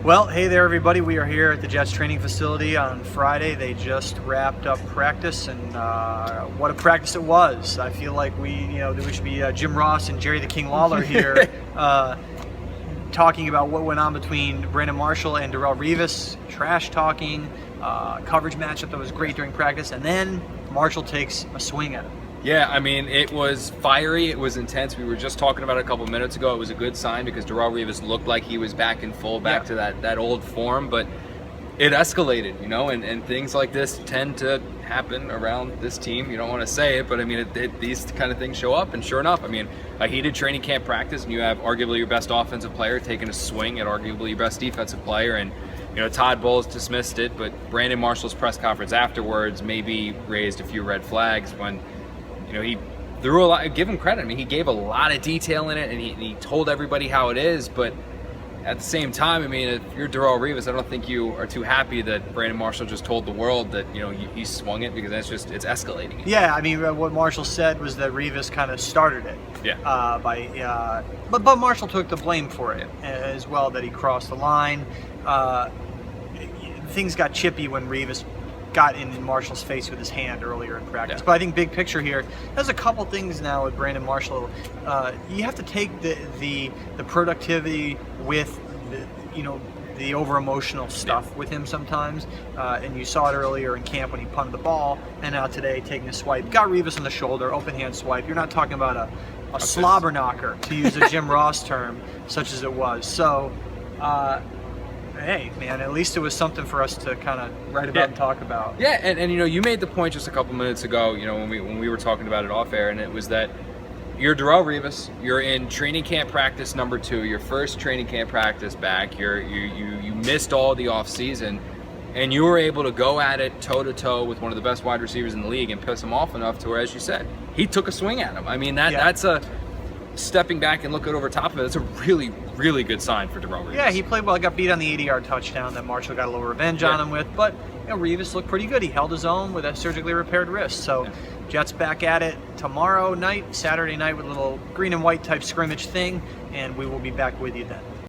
Well, hey there, everybody. We are here at the Jets training facility on Friday. They just wrapped up practice, and what a practice it was. I feel like we should be Jim Ross and Jerry the King Lawler here talking about what went on between Brandon Marshall and Darrelle Revis, trash talking, coverage matchup that was great during practice, and then Marshall takes a swing at him. Yeah, I mean, it was fiery, it was intense. We were just talking about it a couple minutes ago. It was a good sign because Darrelle Revis looked like he was back in full, back to that old form, but it escalated, and things like this tend to happen around this team. You don't want to say it, but I mean, these kind of things show up, and sure enough, I mean, a heated training camp practice, and you have arguably your best offensive player taking a swing at arguably your best defensive player, and Todd Bowles dismissed it, but Brandon Marshall's press conference afterwards maybe raised a few red flags when he threw a lot. Give him credit. I mean, he gave a lot of detail in it, and he told everybody how it is. But at the same time, I mean, if you're Darrelle Revis, I don't think you are too happy that Brandon Marshall just told the world that he swung it, because it's escalating. Yeah, I mean, what Marshall said was that Revis kind of started it. Yeah. But Marshall took the blame for it as well, that he crossed the line. Things got chippy when Revis got in Marshall's face with his hand earlier in practice. But I think big picture here, there's a couple things now with Brandon Marshall. You have to take the productivity with the over emotional stuff with him sometimes, and you saw it earlier in camp when he punted the ball, and now today taking a swipe, got Revis on the shoulder, open hand swipe. You're not talking about a slobber knocker, to use a Jim Ross term, such as it was. So hey, man, at least it was something for us to kind of write about and talk about. Yeah, and you made the point just a couple minutes ago, when we were talking about it off air, and it was that you're Darrelle Revis, you're in training camp practice number 2, your first training camp practice back. You missed all the off season, and you were able to go at it toe to toe with one of the best wide receivers in the league and piss him off enough to where, as you said, he took a swing at him. I mean, that's a stepping back and looking over top of it. It's a really, really good sign for Darrelle Revis. Yeah, he played well. Got beat on the 80-yard touchdown that Marshall got a little revenge on him with, but Revis looked pretty good. He held his own with a surgically repaired wrist. So Jets back at it tomorrow night, Saturday night, with a little green and white type scrimmage thing, and we will be back with you then.